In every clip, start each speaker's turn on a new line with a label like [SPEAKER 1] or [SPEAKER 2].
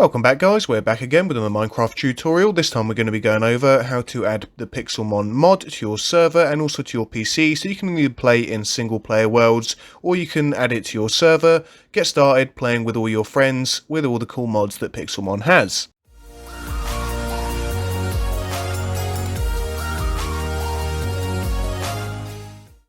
[SPEAKER 1] Welcome back guys, we're back again with another Minecraft tutorial. This time we're going to be going over how to add the Pixelmon mod to your server and also to your PC, so you can either play in single player worlds or you can add it to your server, get started playing with all your friends with all the cool mods that Pixelmon has.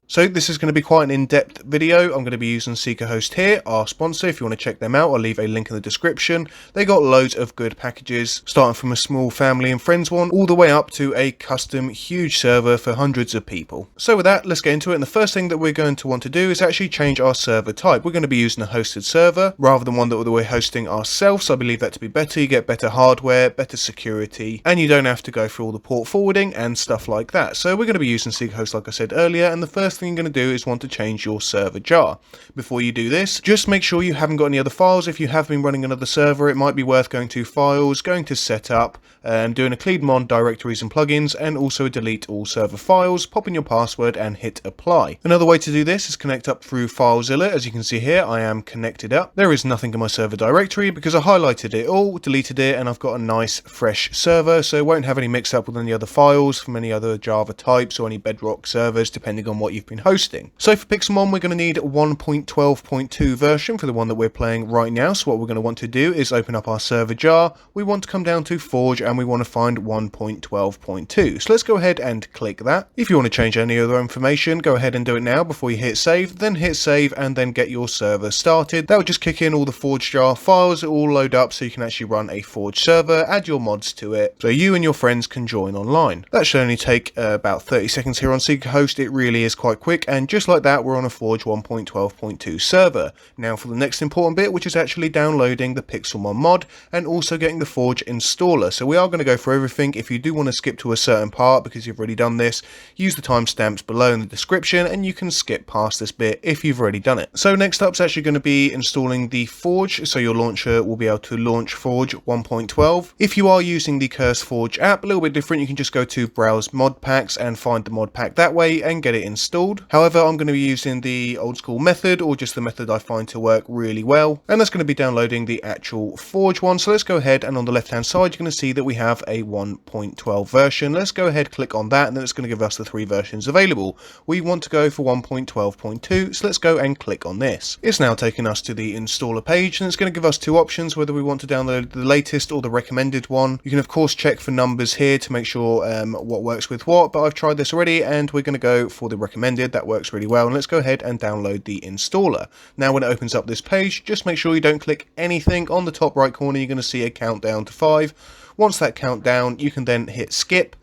[SPEAKER 1] So this is going to be quite an in-depth video. I'm going to be using SeekaHost here, our sponsor. If you want to check them out, I'll leave a link in the description. They got loads of good packages, starting from a small family and friends one, all the way up to a custom huge server for hundreds of people. So with that, let's get into it. And the first thing that we're going to want to do is actually change our server type. We're going to be using a hosted server rather than one that we're hosting ourselves. I believe that to be better. You get better hardware, better security, and you don't have to go through all the port forwarding and stuff like that. So we're going to be using SeekaHost like I said earlier, and the first thing you're going to do is want to change your server jar. Before you do this, just make sure you haven't got any other files. If you have been running another server, it might be worth going to files, going to setup, and doing a clean mon directories and plugins, and also delete all server files, pop in your password and hit apply. Another way to do this is connect up through FileZilla. As you can see here, I am connected up. There is nothing in my server directory because I highlighted it all, deleted it, and I've got a nice fresh server, so it won't have any mix up with any other files from any other Java types or any Bedrock servers depending on what you've been hosting. So for Pixelmon, we're going to need 1.12.2 version for the one that we're playing right now. So what we're going to want to do is open up our server jar. We want to come down to Forge and we want to find 1.12.2. So let's go ahead and click that. If you want to change any other information, go ahead and do it now before you hit save. Then hit save and then get your server started. That will just kick in all the Forge jar files. It will all load up so you can actually run a Forge server, add your mods to it, so you and your friends can join online. That should only take about 30 seconds here on SeekaHost. It really is quite quick, and just like that, we're on a Forge 1.12.2 server. Now for the next important bit, which is actually downloading the Pixelmon mod and also getting the Forge installer. So we are going to go through everything. If you do want to skip to a certain part because you've already done this, use the timestamps below in the description and you can skip past this bit if you've already done it. So next up is actually going to be installing the Forge, so your launcher will be able to launch Forge 1.12. If you are using the CurseForge app, a little bit different, you can just go to browse mod packs and find the mod pack that way and get it installed. However, I'm going to be using the old school method, or just the method I find to work really well, and that's going to be downloading the actual Forge one. So let's go ahead, and on the left hand side you're going to see that we have a 1.12 version. Let's go ahead, click on that, and then it's going to give us the three versions available. We want to go for 1.12.2, so let's go and click on this. It's now taking us to the installer page, and it's going to give us two options, whether we want to download the latest or the recommended one. You can of course check for numbers here to make sure what works with what, but I've tried this already and we're going to go for the recommended. That works really well, and let's go ahead and download the installer. Now when it opens up this page, just make sure you don't click anything. On the top right corner you're going to see a countdown to 5. Once that countdown, you can then hit skip,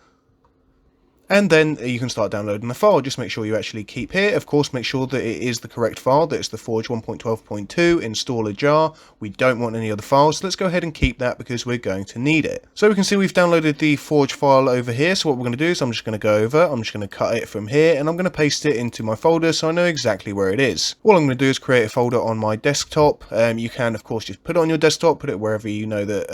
[SPEAKER 1] and then you can start downloading the file. Just make sure you actually keep here. Of course, make sure that it is the correct file, that it's the Forge 1.12.2 installer jar. We don't want any other files, so let's go ahead and keep that because we're going to need it. So we can see we've downloaded the Forge file over here. So what we're going to do is I'm just going to go over, I'm just going to cut it from here, and I'm going to paste it into my folder so I know exactly where it is. All I'm going to do is create a folder on my desktop. You can of course just put it on your desktop, put it wherever you know that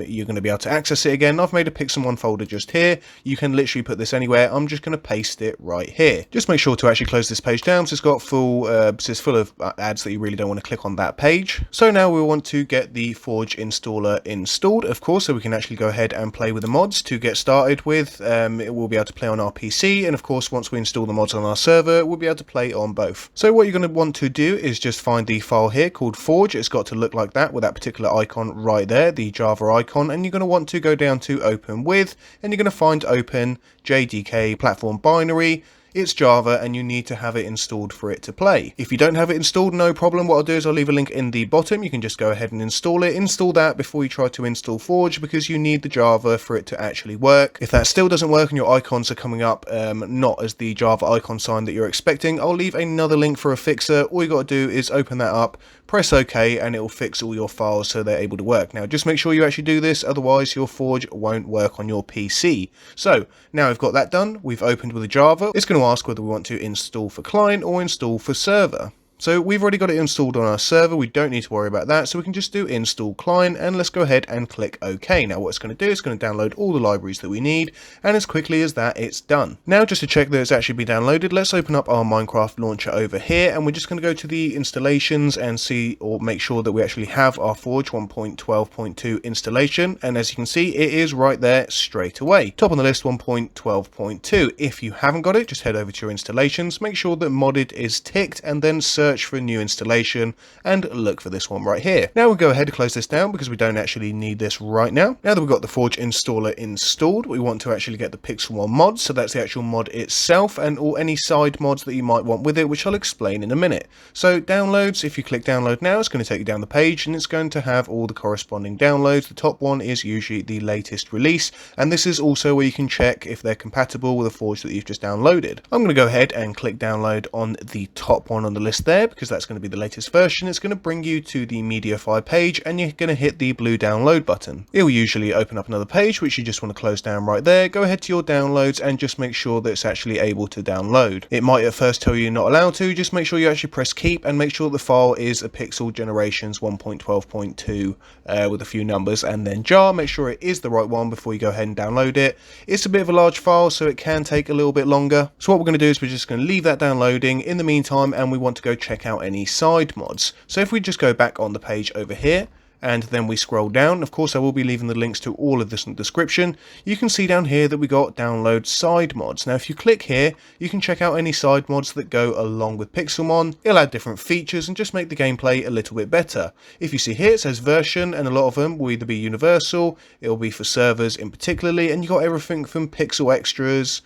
[SPEAKER 1] you're going to be able to access it again. I've made a Pixelmon folder just here. You can literally put this anywhere. I'm just going to paste it right here. Just make sure to actually close this page down, so it's got full, it's full of ads that you really don't want to click on that page. So now we want to get the Forge installer installed, of course, so we can actually go ahead and play with the mods. To get started with, it will be able to play on our PC, and of course once we install the mods on our server, we'll be able to play on both. So what you're going to want to do is just find the file here called Forge. It's got to look like that with that particular icon right there, the Java icon, and you're going to want to go down to open with, and you're going to find open JDK platform binary. It's Java and you need to have it installed for it to play. If you don't have it installed, no problem. What I'll do is I'll leave a link in the bottom. You can just go ahead and install it. Install that before you try to install Forge, because you need the Java for it to actually work. If that still doesn't work and your icons are coming up not as the Java icon sign that you're expecting, I'll leave another link for a fixer. All you got to do is open that up, press OK, and it will fix all your files so they're able to work. Now just make sure you actually do this, otherwise your Forge won't work on your PC. So now we've got that done, we've opened with the Java. It's going to ask whether we want to install for client or install for server. So we've already got it installed on our server, we don't need to worry about that, so we can just do install client, and let's go ahead and click OK. Now what it's going to do is going to download all the libraries that we need, and as quickly as that, it's done. Now just to check that it's actually been downloaded, let's open up our Minecraft launcher over here, and we're just going to go to the installations and see, or make sure that we actually have our Forge 1.12.2 installation, and as you can see, it is right there straight away. Top on the list, 1.12.2. If you haven't got it, just head over to your installations, make sure that modded is ticked, and then search for a new installation and look for this one right here. Now we'll go ahead and close this down because we don't actually need this right now. Now that we've got the Forge installer installed, we want to actually get the Pixelmon mod, so that's the actual mod itself, and or any side mods that you might want with it, which I'll explain in a minute. So downloads, if you click download now, it's going to take you down the page and it's going to have all the corresponding downloads. The top one is usually the latest release, and this is also where you can check if they're compatible with a Forge that you've just downloaded. I'm going to go ahead and click download on the top one on the list there, because that's going to be the latest version. It's going to bring you to the MediaFire page, and you're going to hit the blue download button. It will usually open up another page which you just want to close down right there. Go ahead to your downloads and just make sure that it's actually able to download. It might at first tell you you're not allowed to, just make sure you actually press keep and make sure the file is a Pixel Generations 1.12.2 with a few numbers, and then jar. Make sure it is the right one before you go ahead and download it. It's a bit of a large file, so it can take a little bit longer. So what we're going to do is we're just going to leave that downloading in the meantime, and we want to go check out any side mods. So if we just go back on the page over here, and then we scroll down, of course I will be leaving the links to all of this in the description, you can see down here that we got download side mods. Now if you click here, you can check out any side mods that go along with Pixelmon. It'll add different features and just make the gameplay a little bit better. If you see here, it says version, and a lot of them will either be universal, it'll be for servers in particularly, and you got everything from pixel extras,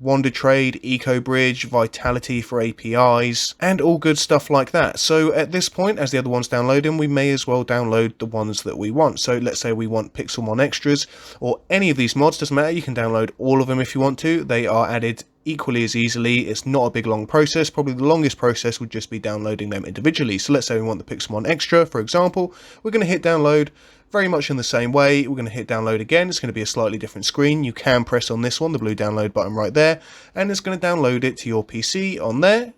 [SPEAKER 1] Wonder Trade, Eco Bridge, Vitality for APIs, and all good stuff like that. So at this point, as the other one's downloading, we may as well download the ones that we want. So let's say we want Pixelmon Extras, or any of these mods, doesn't matter, you can download all of them if you want to. They are added equally as easily. It's not a big long process. Probably the longest process would just be downloading them individually. So let's say we want the Pixelmon Extra, for example. We're going to hit download. Very much in the same way, we're going to hit download again. It's going to be a slightly different screen. You can press on this one, the blue download button right there, and it's going to download it to your PC on there.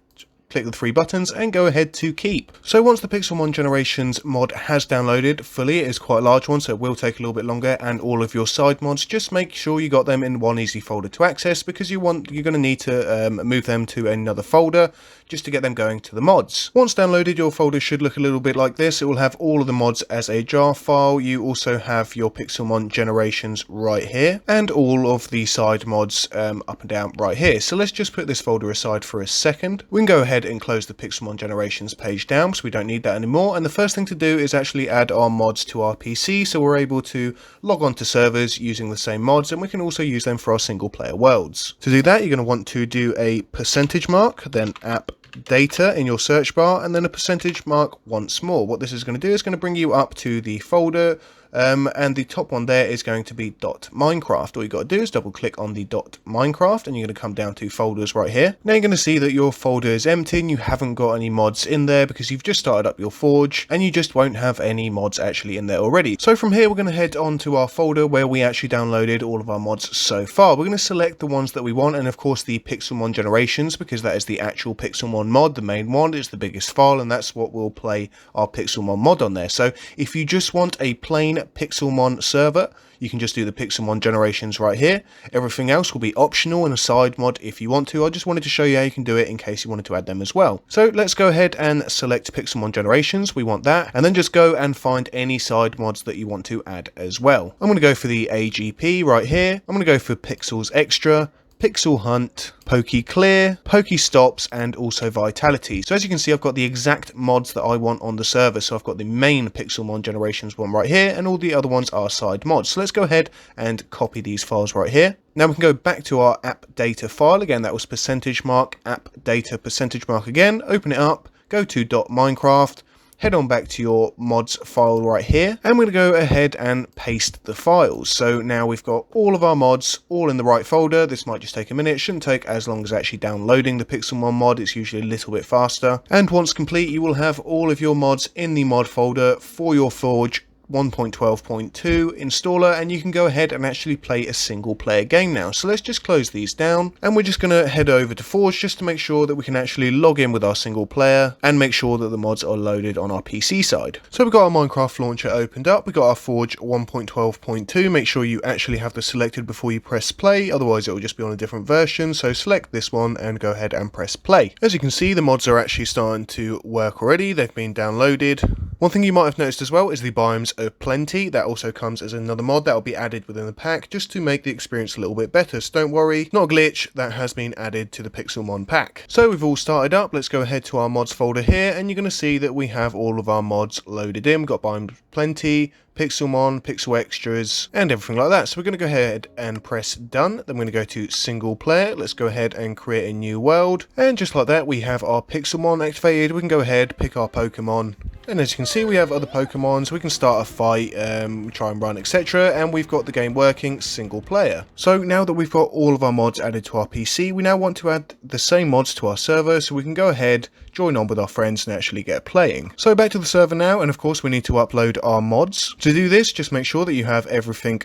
[SPEAKER 1] Click the three buttons and go ahead to keep. So once the Pixelmon Generations mod has downloaded fully, it is quite a large one, so it will take a little bit longer, and all of your side mods, just make sure you got them in one easy folder to access, because you're going to need to move them to another folder just to get them going to the mods. Once downloaded, your folder should look a little bit like this. It will have all of the mods as a jar file. You also have your Pixelmon Generations right here, and all of the side mods up and down right here. So let's just put this folder aside for a second. We can go ahead and close the Pixelmon Generations page down, so we don't need that anymore, and the first thing to do is actually add our mods to our PC, so we're able to log on to servers using the same mods, and we can also use them for our single player worlds. To do that, you're going to want to do a %mark, then app data in your search bar, and then a %mark once more. What this is going to do is going to bring you up to the folder, and the top one there is going to be .minecraft. All you got to do is double click on the .minecraft, and you're going to come down to folders right here. Now you're going to see that your folder is empty and you haven't got any mods in there because you've just started up your Forge, and you just won't have any mods actually in there already. So from here we're going to head on to our folder where we actually downloaded all of our mods so far. We're going to select the ones that we want, and of course the Pixelmon Generations, because that is the actual Pixelmon mod, the main one. It's the biggest file, and that's what will play our Pixelmon mod on there. So if you just want a plain Pixelmon server, you can just do the Pixelmon Generations right here. Everything else will be optional and a side mod if you want to. I just wanted to show you how you can do it in case you wanted to add them as well. So let's go ahead and select Pixelmon Generations. We want that, and then just go and find any side mods that you want to add as well. I'm going to go for the AGP right here. I'm going to go for Pixels Extra, Pixel Hunt, Poke Clear, Poke Stops, and also Vitality. So as you can see, I've got the exact mods that I want on the server. So I've got the main Pixelmon Generations one right here, and all the other ones are side mods. So let's go ahead and copy these files right here. Now we can go back to our app data file. Again, that was %mark, app data %mark again. Open it up, go to .minecraft. Head on back to your mods file right here, and we're going to go ahead and paste the files. So now we've got all of our mods all in the right folder. This might just take a minute. It shouldn't take as long as actually downloading the Pixelmon mod. It's usually a little bit faster. And once complete, you will have all of your mods in the mod folder for your Forge 1.12.2 installer, and you can go ahead and actually play a single player game now. So let's just close these down, and we're just going to head over to Forge just to make sure that we can actually log in with our single player and make sure that the mods are loaded on our PC side. So we've got our Minecraft launcher opened up, we've got our Forge 1.12.2, make sure you actually have this selected before you press play, otherwise it will just be on a different version. So select this one and go ahead and press play. As you can see, the mods are actually starting to work already, they've been downloaded. One thing you might have noticed as well is the Biomes of Plenty. That also comes as another mod that will be added within the pack just to make the experience a little bit better. So don't worry, not a glitch, that has been added to the Pixelmon pack. So we've all started up, let's go ahead to our mods folder here, and you're going to see that we have all of our mods loaded in. We've got Biomes of Plenty, Pixelmon, Pixel Extras, and everything like that. So we're going to go ahead and press done. Then we're going to go to single player. Let's go ahead and create a new world. And just like that, we have our Pixelmon activated. We can go ahead, pick our Pokemon. And as you can see, we have other Pokemon, so we can start a fight, try and run, etc. And we've got the game working single player. So now that we've got all of our mods added to our PC, we now want to add the same mods to our server, so we can go ahead, join on with our friends and actually get playing. So back to the server now, and of course we need to upload our mods. To do this, just make sure that you have everything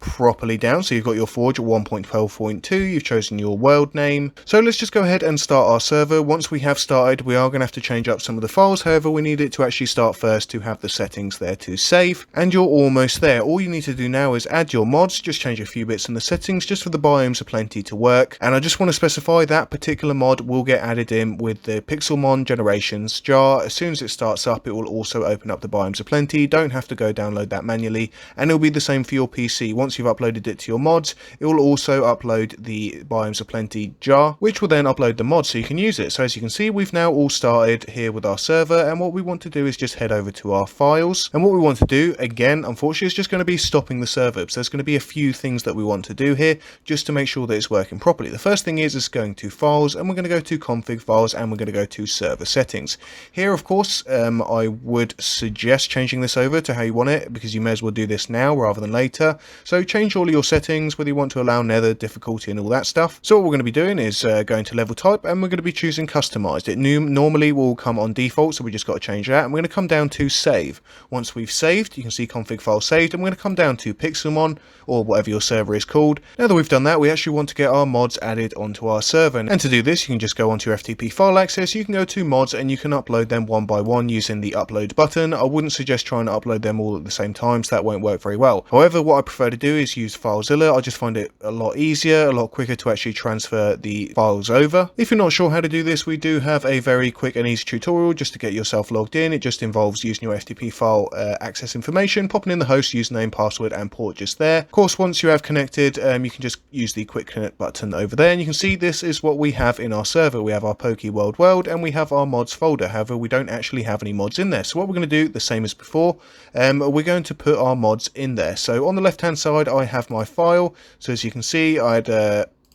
[SPEAKER 1] properly down. So you've got your Forge at 1.12.2, you've chosen your world name. So let's just go ahead and start our server. Once we have started, we are going to have to change up some of the files. However, we need it to actually start first to have the settings there to save. And you're almost there. All you need to do now is add your mods, just change a few bits in the settings just for the Biomes of Plenty to work. And I just want to specify that particular mod will get added in with the Pixelmon Generations jar. As soon as it starts up, it will also open up the Biomes of Plenty. Don't have to go download that manually, and it'll be the same for your PC. Once you've uploaded it to your mods, it will also upload the Biomes of Plenty jar, which will then upload the mod so you can use it. So as you can see, we've now all started here with our server, and what we want to do is just head over to our files, and what we want to do, again, unfortunately, is just going to be stopping the server. So there's going to be a few things that we want to do here just to make sure that it's working properly. The first thing is going to files, and we're going to go to config files, and we're going to go to server settings. Here, of course, I would suggest changing this over to how you want it, because you may as well do this now rather than later. So change all of your settings, whether you want to allow nether, difficulty, and all that stuff. So what we're going to be doing is going to level type, and we're going to be choosing customized. It normally will come on default, so we just got to change that. And we're going to come down to save. Once we've saved, you can see config file saved, and we're going to come down to Pixelmon, or whatever your server is called. Now that we've done that, we actually want to get our mods added onto our server. And to do this, you can just go onto your FTP file access, you can go to mods, and you can upload them one by one using the upload button. I wouldn't suggest trying to upload them all at the same time, so that won't work very well. However, what I prefer to do is use FileZilla. I just find it a lot easier, a lot quicker to actually transfer the files over. If you're not sure how to do this, we do have a very quick and easy tutorial just to get yourself logged in. It just involves using your FTP file access information, popping in the host username, password, and port just there. Of course, once you have connected, you can just use the quick connect button over there, and you can see this is what we have in our server. We have our World, and we have our mods folder. However, we don't actually have any mods in there. So what we're going to do, the same as before, we're going to put our mods in there. So on the left hand side, I have my file. So as you can see, I had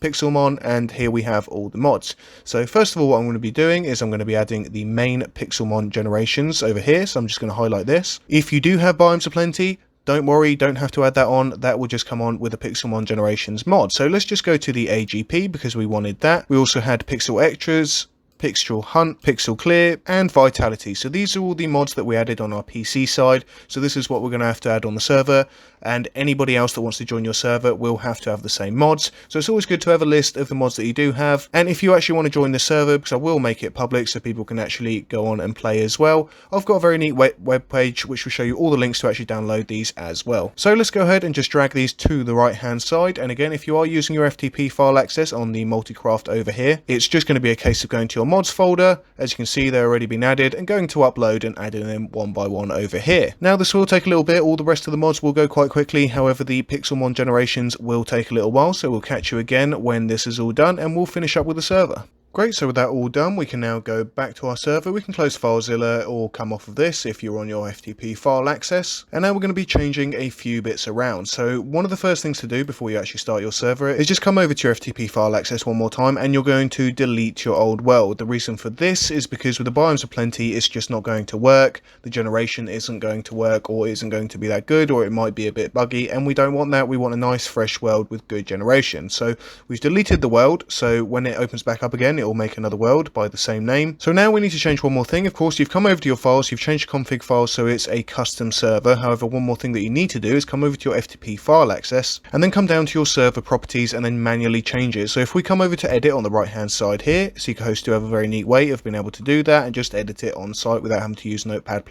[SPEAKER 1] Pixelmon, and here we have all the mods. So first of all, what I'm going to be doing is I'm going to be adding the main Pixelmon Generations over here. So I'm just going to highlight this. If you do have Biomes of Plenty, don't worry, don't have to add that on. That will just come on with the Pixelmon Generations mod. So let's just go to the AGP because we wanted that. We also had Pixel Extras, Pixel Hunt, Pixel Clear, and Vitality. So these are all the mods that we added on our PC side. So this is what we're going to have to add on the server, and anybody else that wants to join your server will have to have the same mods. So it's always good to have a list of the mods that you do have. And if you actually want to join the server, because I will make it public so people can actually go on and play as well, I've got a very neat web page which will show you all the links to actually download these as well. So let's go ahead and just drag these to the right hand side. And again, if you are using your FTP file access on the multicraft over here, it's just going to be a case of going to your mods folder. As you can see, they're already been added, and going to upload and adding them one by one over here. Now this will take a little bit. All the rest of the mods will go quite quickly. However, the Pixelmon Generations will take a little while, so we'll catch you again when this is all done, and we'll finish up with the server. Great, so with that all done, we can now go back to our server. We can close FileZilla or come off of this if you're on your FTP file access. And now we're going to be changing a few bits around. So one of the first things to do before you actually start your server is just come over to your FTP file access one more time, and you're going to delete your old world. The reason for this is because with the Biomes of Plenty, it's just not going to work. The generation isn't going to work, or isn't going to be that good, or it might be a bit buggy, and we don't want that. We want a nice fresh world with good generation. So we've deleted the world, so when it opens back up again, it will make another world by the same name. So now we need to change one more thing. Of course, you've come over to your files, you've changed the config file so it's a custom server. However, one more thing that you need to do is come over to your FTP file access and then come down to your server properties and then manually change it. So if we come over to edit on the right hand side here, SeekaHost do have a very neat way of being able to do that and just edit it on site without having to use Notepad++.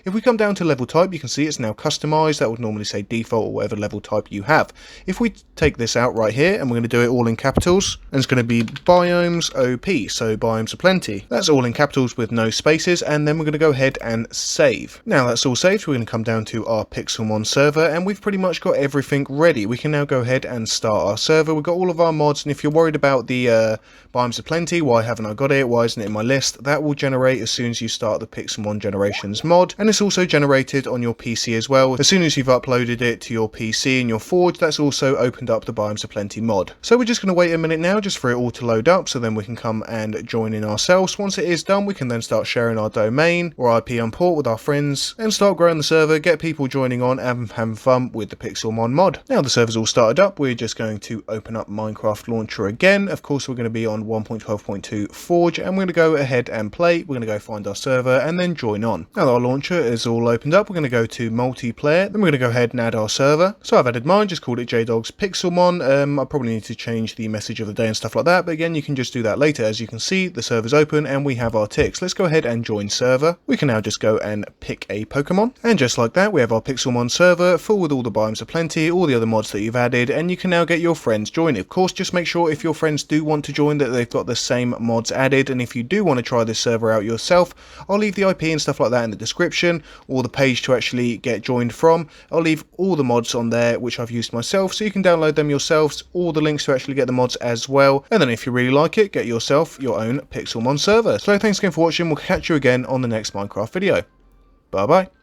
[SPEAKER 1] If we come down to level type, you can see it's now customized. That would normally say default or whatever level type you have. If we take this out right here and we're going to do it all in capitals, and it's going to be biomes OP, so biomes aplenty. That's all in capitals with no spaces, and then we're going to go ahead and save. Now that's all saved, we're going to come down to our Pixelmon server and we've pretty much got everything ready. We can now go ahead and start our server. We've got all of our mods, and if you're worried about the biomes aplenty, why haven't I got it, why isn't it in my list, that will generate as soon as you start the Pixelmon Generations mod, and it's also generated on your PC as well. As soon as you've uploaded it to your PC and your Forge, that's also opened up the biomes aplenty mod. So we're just going to wait a minute now just for it all to load up, so then we can come and join in ourselves. Once it is done, we can then start sharing our domain or IP on port with our friends and start growing the server, get people joining on and having fun with the Pixelmon mod. Now the server's all started up, we're just going to open up Minecraft Launcher again. Of course, we're going to be on 1.12.2 Forge, and we're going to go ahead and play. We're going to go find our server and then join on. Now that our launcher is all opened up, we're going to go to multiplayer, then we're going to go ahead and add our server. So I've added mine, just called it JDogs Pixelmon. I probably need to change the message of the day and stuff like that, but again, you can just do that later. As you can see, the server's open and we have our ticks. Let's go ahead and join server. We can now just go and pick a Pokemon, and just like that, we have our Pixelmon server full with all the biomes aplenty, all the other mods that you've added, and you can now get your friends joining. Of course, just make sure if your friends do want to join that they've got the same mods added, and if you do want to try this server out yourself, I'll leave the IP and stuff like that in the description, or the page to actually get joined from. I'll leave all the mods on there which I've used myself, so you can download them yourselves, all the links to actually get the mods as well, and then if you really like it, get yourself your own Pixelmon server. So thanks again for watching, we'll catch you again on the next Minecraft video. Bye bye.